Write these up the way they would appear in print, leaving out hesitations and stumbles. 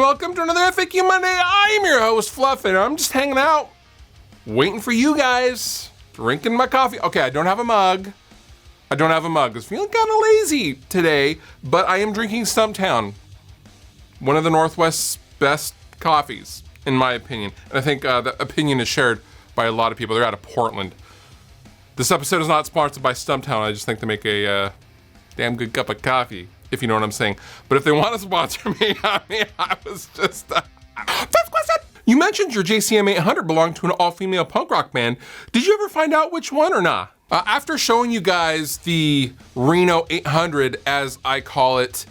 welcome to another FAQ Monday. I'm your host, Fluff, and I'm just hanging out, waiting for you guys, drinking my coffee. Okay, I don't have a mug. I was feeling kind of lazy today, but I am drinking Stumptown, one of the Northwest's best coffees, in my opinion. And I think the opinion is shared by a lot of people. They're out of Portland. This episode is not sponsored by Stumptown. I just think they make a damn good cup of coffee, if you know what I'm saying. But if they want to sponsor me, I was just... Fifth question! You mentioned your JCM800 belonged to an all-female punk rock band. Did you ever find out which one or not? After showing you guys the Reno 800, as I call it,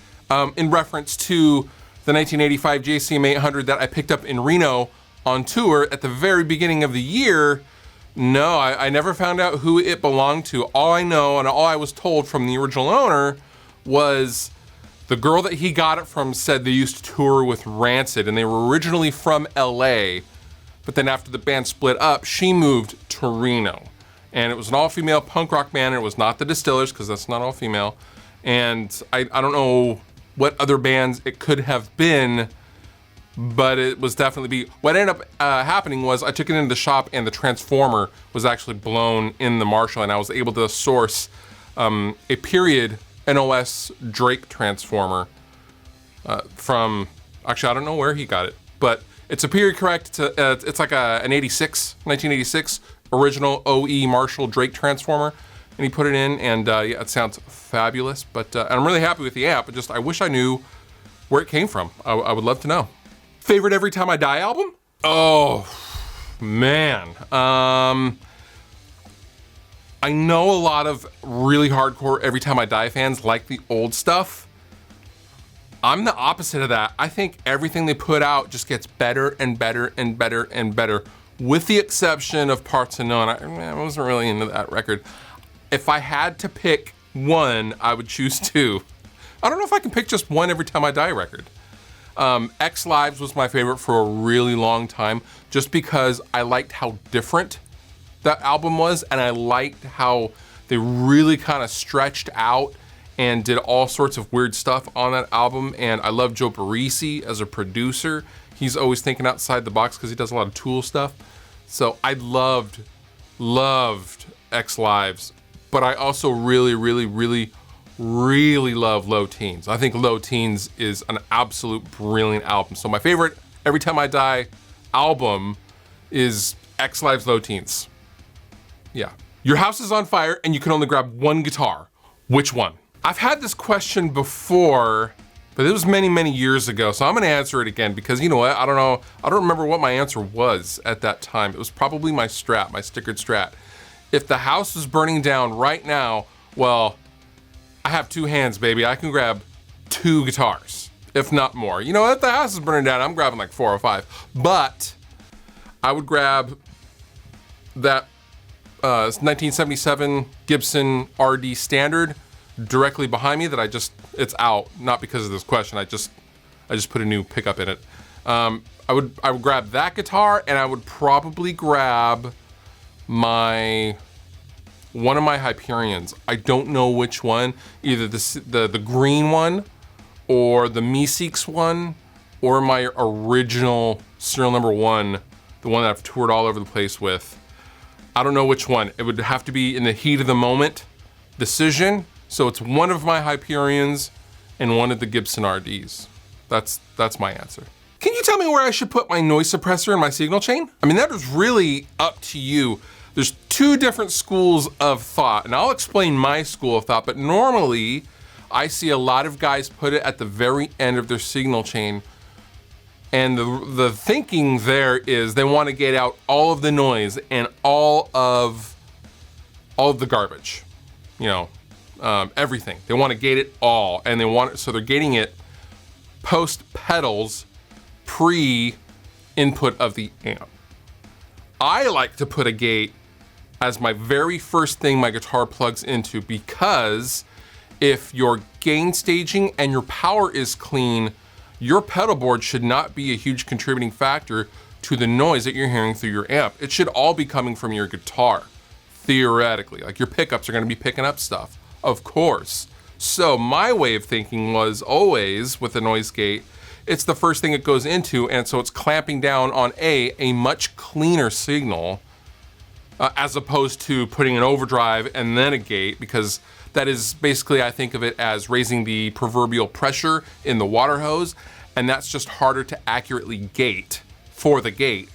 in reference to the 1985 JCM800 that I picked up in Reno on tour at the very beginning of the year, no, I never found out who it belonged to. All I know and all I was told from the original owner was the girl that he got it from said they used to tour with Rancid, and they were originally from LA, but then after the band split up, she moved to Reno. And it was an all-female punk rock band, and it was not the Distillers, because that's not all-female. And I don't know what other bands it could have been, but it was definitely what ended up happening was I took it into the shop, and the transformer was actually blown in the Marshall, and I was able to source a period NOS Drake transformer from, actually I don't know where he got it, but it's a period correct, it's like an 1986 original OE Marshall Drake transformer, and he put it in, and yeah, it sounds fabulous, but and I'm really happy with the amp, but just I wish I knew where it came from. I would love to know. Favorite Every Time I Die album? Oh, man. I know a lot of really hardcore Every Time I Die fans like the old stuff. I'm the opposite of that. I think everything they put out just gets better and better and better and better, with the exception of Parts Unknown. I wasn't really into that record. If I had to pick one, I would choose two. I don't know if I can pick just one Every Time I Die record. X Lives was my favorite for a really long time, just because I liked how different that album was, and I liked how they really kind of stretched out and did all sorts of weird stuff on that album. And I love Joe Barresi as a producer. He's always thinking outside the box because he does a lot of Tool stuff. So I loved X Lives, but I also really love Low Teens. I think Low Teens is an absolute brilliant album. So my favorite Every Time I Die album is X Lives, Low Teens. Yeah. Your house is on fire and you can only grab one guitar. Which one? I've had this question before, but it was many years ago, so I'm gonna answer it again because you know what? I don't know. I don't remember what my answer was at that time. It was probably my Strat, my stickered Strat. If the house was burning down right now, well, I have two hands, baby. I can grab two guitars, if not more. You know, if the house is burning down, I'm grabbing like 4 or 5. But I would grab that 1977 Gibson RD Standard directly behind me that it's out, not because of this question. I just put a new pickup in it. I would grab that guitar, and I would probably grab one of my Hyperions. I don't know which one, either the green one or the Meeseeks one or my original serial number 1, the one that I've toured all over the place with. I don't know which one. It would have to be in the heat of the moment decision. So it's one of my Hyperions and one of the Gibson RDs. That's my answer. Can you tell me where I should put my noise suppressor in my signal chain? I mean, that is really up to you. There's 2 different schools of thought, and I'll explain my school of thought, but normally I see a lot of guys put it at the very end of their signal chain. And the thinking there is they want to get out all of the noise and all of the garbage, you know, everything. They want to gate it all, and so they're gating it post pedals, pre input of the amp. I like to put a gate as my very first thing my guitar plugs into, because if your gain staging and your power is clean, your pedal board should not be a huge contributing factor to the noise that you're hearing through your amp. It should all be coming from your guitar, theoretically. Like, your pickups are gonna be picking up stuff, of course. So my way of thinking was always, with the noise gate, it's the first thing it goes into, and so it's clamping down on a much cleaner signal as opposed to putting an overdrive and then a gate, because that is basically, I think of it as raising the proverbial pressure in the water hose, and that's just harder to accurately gate for the gate.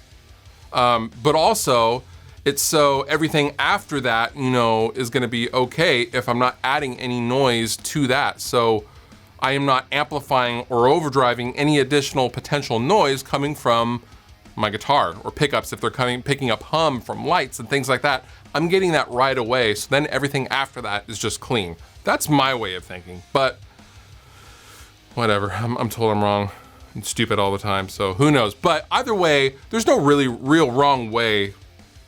But also, it's so everything after that, you know, is gonna be okay if I'm not adding any noise to that. So I am not amplifying or overdriving any additional potential noise coming from my guitar or pickups. If they're picking up hum from lights and things like that, I'm getting that right away. So then everything after that is just clean. That's my way of thinking, but whatever, I'm told I'm wrong. I'm stupid all the time, so who knows? But either way, there's no really real wrong way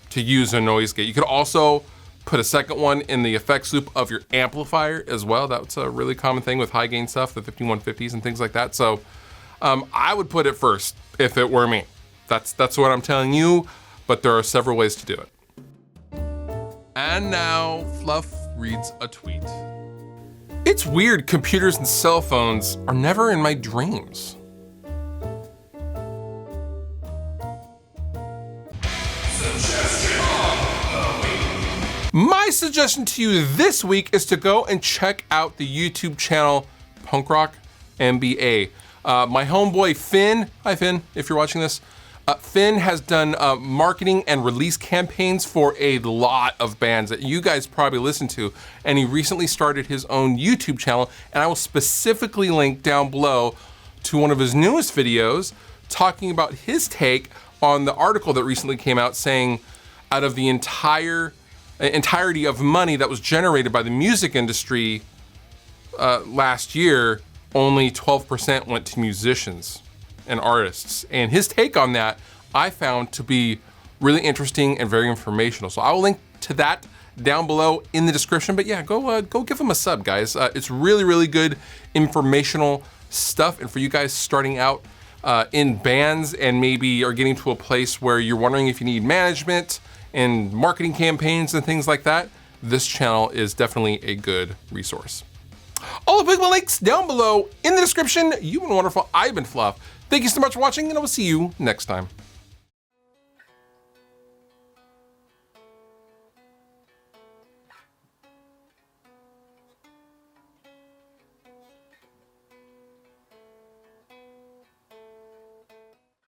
to use a noise gate. You could also put a second one in the effects loop of your amplifier as well. That's a really common thing with high gain stuff, the 5150s and things like that. So I would put it first if it were me. That's what I'm telling you, but there are several ways to do it. And now Fluff reads a tweet. It's weird, computers and cell phones are never in my dreams. My suggestion to you this week is to go and check out the YouTube channel Punk Rock MBA. My homeboy Finn, hi Finn, if you're watching this, Finn has done marketing and release campaigns for a lot of bands that you guys probably listen to, and he recently started his own YouTube channel, and I will specifically link down below to one of his newest videos talking about his take on the article that recently came out saying out of the entirety of money that was generated by the music industry last year, only 12% went to musicians and artists. And his take on that I found to be really interesting and very informational. So I will link to that down below in the description. But yeah, go give him a sub, guys. It's really, really good informational stuff. And for you guys starting out in bands and maybe are getting to a place where you're wondering if you need management and marketing campaigns and things like that, this channel is definitely a good resource. All the links down below in the description. You've been wonderful. I've been Fluff. Thank you so much for watching, and I will see you next time.